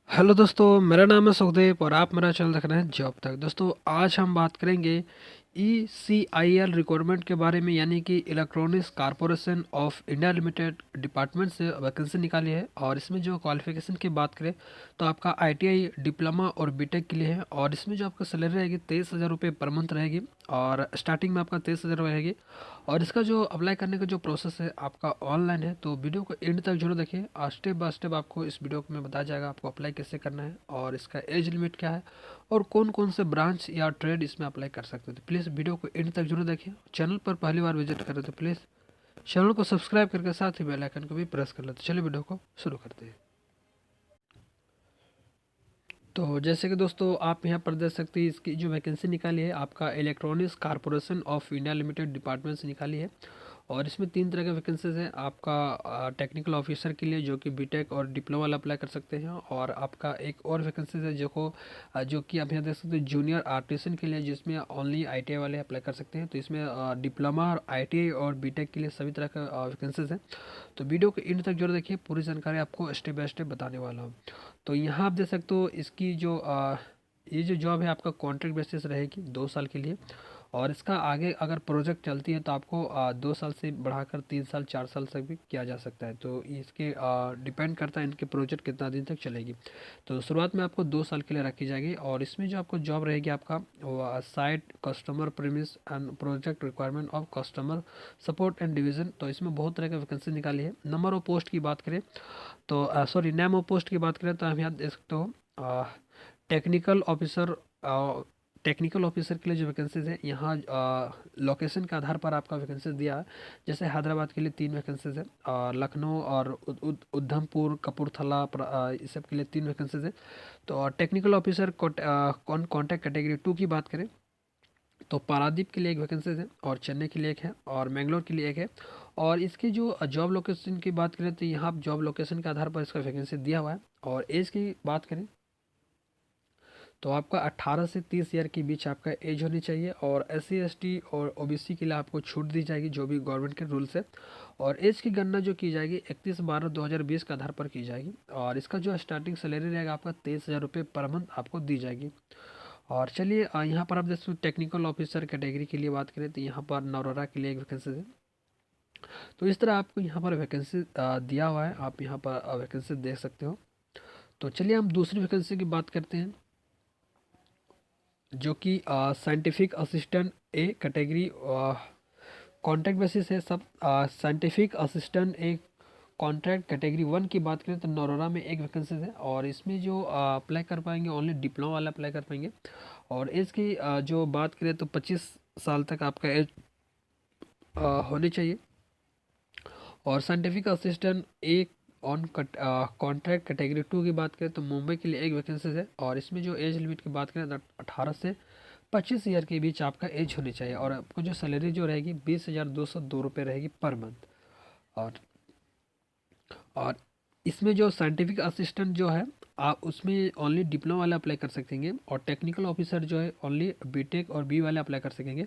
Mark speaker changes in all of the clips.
Speaker 1: Hello दोस्तों, मेरा नाम है सुखदेव और आप मेरा चैनल देख रहे हैं जॉब तक। दोस्तों, आज हम बात करेंगे ECIL रिक्वायरमेंट के बारे में, यानी कि electronics corporation of India limited department से वैकेंसी निकाली है। और इसमें जो क्वालिफिकेशन की बात करें तो आपका ITI डिप्लोमा और बीटेक के लिए है। और इसमें जो आपका सैलरी रहेगी 23,000 रुपये पर मंथ रहेगी, और स्टार्टिंग में आपका 23,000 रहेगी। और इसका जो अप्लाई करने का जो प्रोसेस है आपका ऑनलाइन है, तो वीडियो को एंड तक जरूर देखिए। और स्टेप बाय स्टेप आपको इस वीडियो में बताया जाएगा आपको अप्लाई कैसे करना है, और इसका एज लिमिट क्या है, और कौन कौन से ब्रांच या ट्रेड इसमें अप्लाई कर सकते हो। तो प्लीज़ वीडियो को एंड तक जरूर देखिए। चैनल पर पहली बार विजिट करें तो प्लीज़ चैनल को सब्सक्राइब करके साथ ही बेल आइकन को भी प्रेस कर लेते। चलिए वीडियो को शुरू करते हैं। तो जैसे कि दोस्तों आप यहाँ पर देख सकते हैं, इसकी जो वैकेंसी निकाली है आपका electronics corporation of India limited department से निकाली है। और इसमें 3 तरह के वैकेंसीज हैं। आपका टेक्निकल ऑफिसर के लिए, जो कि बीटेक और डिप्लोमा वाला अप्लाई कर सकते हैं। और आपका एक और वैकेंसीज है जो कि आप यहाँ देख सकते हैं जूनियर आर्टिसन के लिए, जिसमें ओनली ITI वाले अप्लाई कर सकते हैं। तो इसमें डिप्लोमा और ITI और बीटेक के लिए सभी तरह का वैकेंसीज हैं। तो वीडियो के एंड तक जरूर देखिए, पूरी जानकारी आपको स्टेप बाय स्टेप बताने वाला हूँ। तो यहाँ आप देख सकते हो इसकी जो ये जो जॉब है आपका कॉन्ट्रैक्ट बेसिस रहेगी 2 साल के लिए। और इसका आगे अगर प्रोजेक्ट चलती है तो आपको 2 साल से बढ़ाकर 3 साल 4 साल तक भी किया जा सकता है। तो इसके डिपेंड करता है इनके प्रोजेक्ट कितना दिन तक चलेगी। तो शुरुआत में आपको 2 साल के लिए रखी जाएगी। और इसमें जो आपको जॉब रहेगी आपका वो site customer premise and project requirement of customer support and division. तो इसमें बहुत तरह की वैकेंसी निकाली है। नंबर ऑफ पोस्ट की बात करें तो सॉरी नेम ऑफ पोस्ट की बात करें तो हम यहाँ देख सकते हो टेक्निकल ऑफिसर। टेक्निकल ऑफिसर के लिए जो वैकेंसीज है यहाँ लोकेशन के आधार पर आपका वैकेंसीज दिया है। जैसे हैदराबाद के लिए 3 वैकेंसीज है, और लखनऊ और उधमपुर कपूरथला इस सब के लिए 3 वैकेंसीज है। तो टेक्निकल ऑफिसर कॉन्टैक्ट कैटेगरी 2 की बात करें तो पारादीप के लिए एक वैकेंसीज है, और चेन्नई के लिए एक है, और मैंगलोर के लिए एक है। और इसकी जो जॉब लोकेशन की बात करें तो यहाँ जॉब लोकेशन के आधार पर इसका वैकेंसी दिया हुआ है। और एज की बात करें तो आपका 18 से 30 ईयर के बीच आपका एज होनी चाहिए। और SC ST और OBC के लिए आपको छूट दी जाएगी जो भी गवर्नमेंट के रूल्स है। और एज की गणना जो की जाएगी 31/12/2020 के आधार पर की जाएगी। और इसका जो स्टार्टिंग सैलरी रहेगा आपका 23,000 रुपये पर मंथ आपको दी जाएगी। और चलिए यहाँ पर आप देख सकते हो टेक्निकल ऑफिसर कैटेगरी के लिए बात करें तो यहाँ पर नौरा के लिए एक वैकेंसी है। तो इस तरह आपको यहाँ पर वैकेंसी दिया हुआ है, आप यहाँ पर वैकेंसी देख सकते हो। तो चलिए हम दूसरी वैकेंसी की बात करते हैं, जो कि scientific assistant A category contract basis है सब। Scientific assistant a contract category 1 की बात करें तो नौरा में एक वैकेंसी है। और इसमें जो अप्लाई कर पाएंगे ओनली डिप्लोमा वाला अप्लाई कर पाएंगे। और एज की जो बात करें तो 25 साल तक आपका एज होनी चाहिए। और साइंटिफिक असिस्टेंट एक ऑन कॉन्ट्रैक्ट कैटेगरी 2 की बात करें तो मुंबई के लिए एक वैकेंसी है। और इसमें जो एज लिमिट की बात करें तो 18 से 25 ईयर के बीच आपका एज होनी चाहिए। और आपको जो सैलरी जो रहेगी 20,202 रुपये रहेगी पर मंथ। और और इसमें जो साइंटिफिक असिस्टेंट जो है आप उसमें ओनली डिप्लोमा वाले अप्लाई कर सकेंगे। और टेक्निकल ऑफिसर जो है ओनली बीटेक और बी वाले अप्लाई कर सकेंगे।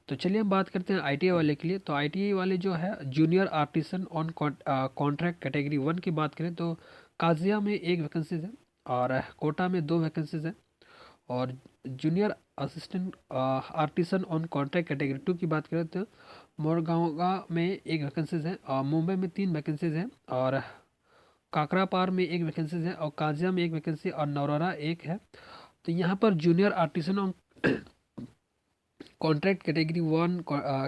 Speaker 1: तो चलिए हम बात करते हैं ITI वाले के लिए। तो ITI वाले जो है junior artisan on contract category 1 की बात करें तो काजिया में एक वैकेंसीज है, और कोटा में 2 वैकेंसीज है। और junior assistant artisan on contract category 2 की बात करें तो मोरगांवा में एक वैकेंसीज है, और मुंबई में 3 वैकेंसीज हैं, और काकरापार में एक वैकेंसीज है, और काजिया में एक वैकेंसी, और नौरारा एक है। तो यहाँ पर junior artisan on contract category 1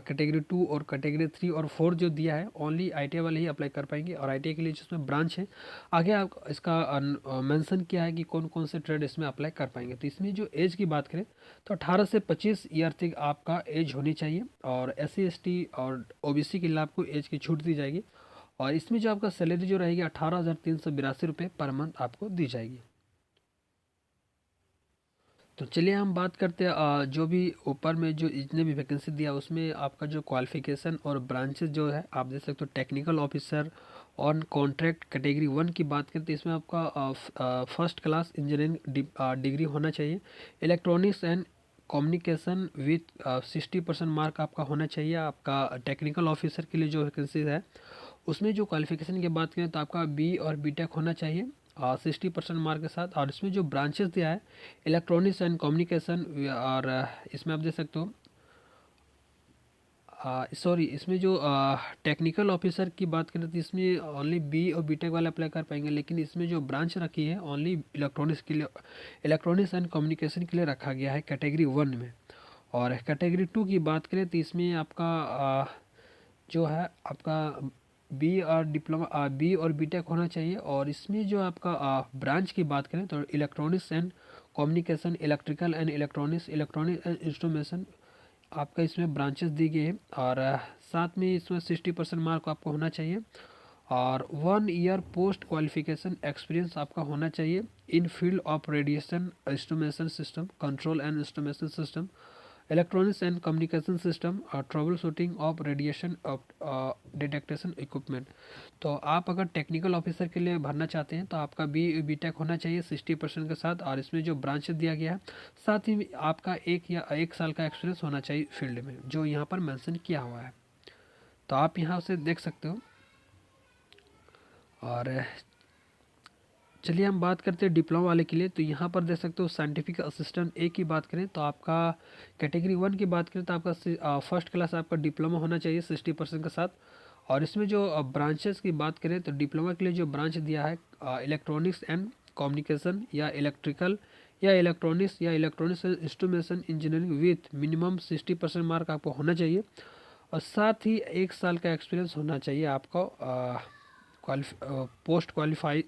Speaker 1: category 2 और कैटेगरी 3 और 4 जो दिया है ओनली ITI वाले ही अप्लाई कर पाएंगे। और ITI के लिए जिसमें ब्रांच है आगे आप इसका मेंशन किया है कि कौन कौन से ट्रेड इसमें अप्लाई कर पाएंगे। तो इसमें जो एज की बात करें तो 18 से 25 ईयर तक आपका एज होनी चाहिए। और SC ST और OBC के लिए आपको एज की छूट दी जाएगी। और इसमें जो आपका सैलरी जो रहेगी 18,382 रुपये पर मंथ आपको दी जाएगी। तो चलिए हम बात करते हैं जो भी ऊपर में जो जितने भी वैकेंसी दिया उसमें आपका जो क्वालिफिकेशन और ब्रांचेस जो है आप देख सकते हो। Technical officer on contract category 1 की बात करें तो इसमें आपका फर्स्ट क्लास इंजीनियरिंग डिग्री होना चाहिए। Electronics and communication with 60% mark आपका होना चाहिए। आपका टेक्निकल ऑफिसर के लिए जो वैकेंसी है उसमें जो क्वालिफिकेशन की बात करें तो आपका बी और बीटेक होना चाहिए। 60% मार्क के साथ। और इसमें जो ब्रांचेस दिया है इलेक्ट्रॉनिक्स एंड कम्युनिकेशन, और इसमें आप देख सकते हो सॉरी, इसमें जो टेक्निकल ऑफिसर की बात करें तो इसमें ओनली बी और बीटेक वाले अप्लाई कर पाएंगे, लेकिन इसमें जो ब्रांच रखी है ओनली इलेक्ट्रॉनिक्स के लिए, इलेक्ट्रॉनिक्स एंड कम्युनिकेशन के लिए रखा गया है कैटेगरी 1 में। और कैटेगरी 2 की बात करें तो इसमें आपका जो है आपका बी और डिप्लोमा बी और बीटेक होना चाहिए। और इसमें जो आपका ब्रांच की बात करें तो electronics and communication, electrical and electronics, electronic and instrumentation आपका इसमें ब्रांचेस दी गई है। और साथ में इसमें 60% मार्क आपको होना चाहिए। और 1 ईयर पोस्ट क्वालिफिकेशन एक्सपीरियंस आपका होना चाहिए in field of radiation instrumentation system, control and instrumentation system, electronics and communication system, troubleshooting of radiation of detection equipment. तो आप अगर टेक्निकल ऑफिसर के लिए भरना चाहते हैं तो आपका बीटेक होना चाहिए 60% के साथ। और इसमें जो ब्रांच दिया गया है साथ ही आपका 1 साल का एक्सपीरियंस होना चाहिए फील्ड में, जो यहाँ पर मेंशन किया हुआ है। तो आप यहाँ से देख सकते हो। और चलिए हम बात करते हैं डिप्लोमा वाले के लिए। तो यहाँ पर देख सकते हो साइंटिफिक असिस्टेंट ए की बात करें तो आपका कैटेगरी 1 की बात करें तो आपका फर्स्ट क्लास आपका डिप्लोमा होना चाहिए 60% के साथ। और इसमें जो ब्रांचेस की बात करें तो डिप्लोमा के लिए जो ब्रांच दिया है इलेक्ट्रॉनिक्स एंड कम्युनिकेशन या इलेक्ट्रिकल या इलेक्ट्रॉनिक्स या electronics instrumentation engineering with minimum 60% mark आपको होना चाहिए। और साथ ही 1 साल का एक्सपीरियंस होना चाहिए आपको पोस्ट क्वालिफाई।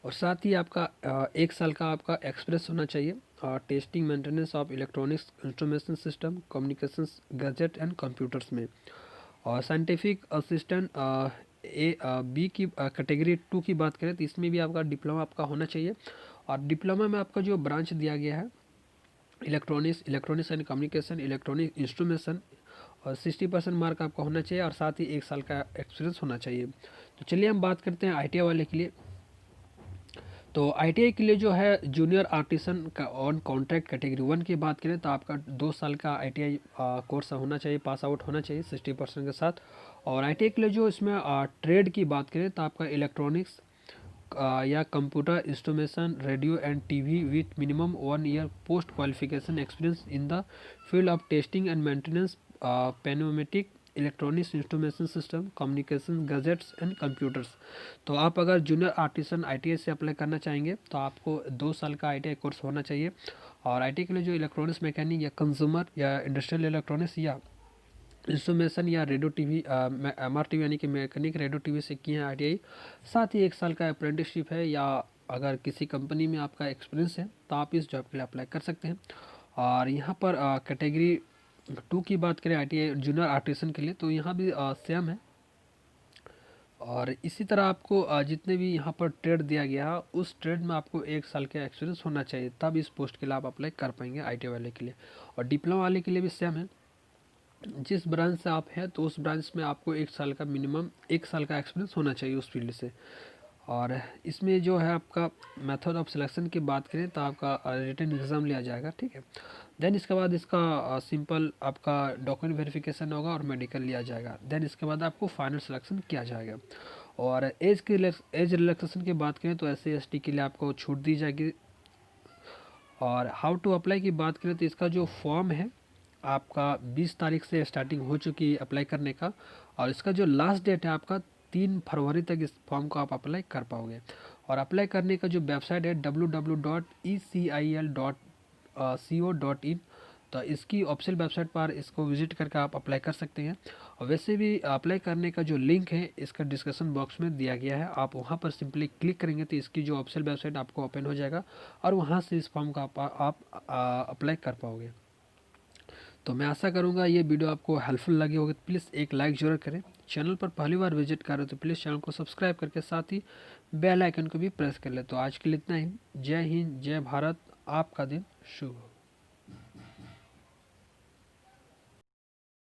Speaker 1: और साथ ही आपका 1 साल का आपका एक्सपीरियंस होना चाहिए testing maintenance of electronics instrumentation system, communications, gadget and computers में। और साइंटिफिक असिस्टेंट बी की कैटेगरी 2 की बात करें तो इसमें भी आपका डिप्लोमा आपका होना चाहिए। और डिप्लोमा में आपका जो ब्रांच दिया गया है electronics and communication, electronic instrumentation, और 60% मार्क आपका होना चाहिए। और साथ ही 1 साल का एक्सपीरियंस होना चाहिए। तो चलिए हम बात करते हैं ITI वाले के लिए। तो ITI के लिए जो है जूनियर आर्टिसन का ऑन कॉन्ट्रैक्ट कैटेगरी 1 की बात करें तो आपका 2 साल का ITI कोर्स होना चाहिए, पास आउट होना चाहिए 60% के साथ। और ITI के लिए जो इसमें ट्रेड की बात करें तो आपका इलेक्ट्रॉनिक्स या computer instrumentation, radio and TV with minimum 1 year post qualification experience in the field of testing and maintenance, pneumatic, electronics instrumentation system, communication, gadgets and computers. तो आप अगर जूनियर आर्टिसन ITI से अप्लाई करना चाहेंगे तो आपको 2 साल का ITI कोर्स होना चाहिए। और ITI के लिए जो इलेक्ट्रॉनिक्स मैकेनिक या कंज्यूमर या इंडस्ट्रियल इलेक्ट्रॉनिक्स या इंस्ट्रूमेंटेशन या रेडियो टीवी MR TV यानी कि मैकेनिक रेडियो टीवी से किए हैं ITI। साथ ही 1 साल का अप्रेंटिसशिप है, या अगर किसी कंपनी में आपका एक्सपीरियंस है तो आप इस जॉब के लिए अप्लाई कर सकते हैं। और यहाँ पर कैटेगरी 2 की बात करें ITI जूनियर आर्टिसन के लिए तो यहाँ भी सेम है। और इसी तरह आपको जितने भी यहाँ पर ट्रेड दिया गया उस ट्रेड में आपको 1 साल का एक्सपीरियंस होना चाहिए, तब इस पोस्ट के लिए आप अप्लाई कर पाएंगे ITI वाले के लिए। और डिप्लोमा वाले के लिए भी सेम है, जिस ब्रांच से आप हैं तो उस ब्रांच में आपको 1 साल का मिनिमम 1 साल का एक्सपीरियंस होना चाहिए उस फील्ड से। और इसमें जो है आपका मेथड ऑफ सिलेक्शन की बात करें तो आपका रिटन एग्ज़ाम लिया जाएगा, ठीक है। देन इसके बाद इसका सिंपल आपका डॉक्यूमेंट वेरिफिकेशन होगा और मेडिकल लिया जाएगा। देन इसके बाद आपको फाइनल सिलेक्शन किया जाएगा। और एज रिलैक्सेशन की बात करें तो SC ST के लिए आपको छूट दी जाएगी। और हाउ टू अप्लाई की बात करें तो इसका जो फॉर्म है आपका 20 तारीख से स्टार्टिंग हो चुकी है अप्लाई करने का। और इसका जो लास्ट डेट है आपका 3 फरवरी तक इस फॉर्म को आप अप्लाई कर पाओगे। और अप्लाई करने का जो वेबसाइट है www.ecil.co.in, तो इसकी ऑफिशियल वेबसाइट पर इसको विजिट करके आप अप्लाई कर सकते हैं। और वैसे भी अप्लाई करने का जो लिंक है इसका डिस्क्रिप्शन बॉक्स में दिया गया है, आप वहां पर सिंपली क्लिक करेंगे तो इसकी जो ऑफिशियल वेबसाइट आपको ओपन हो जाएगा और वहां से इस फॉर्म का आप अप्लाई कर पाओगे। तो मैं आशा करूंगा ये वीडियो आपको हेल्पफुल लगी होगी। प्लीज़ एक लाइक जरूर करें। चैनल पर पहली बार विजिट कर रहे हो तो प्लीज़ चैनल को सब्सक्राइब करके साथ ही बेल आइकन को भी प्रेस कर ले। तो आज के लिए इतना ही। जय हिंद, जय भारत, आपका दिन शुभ हो।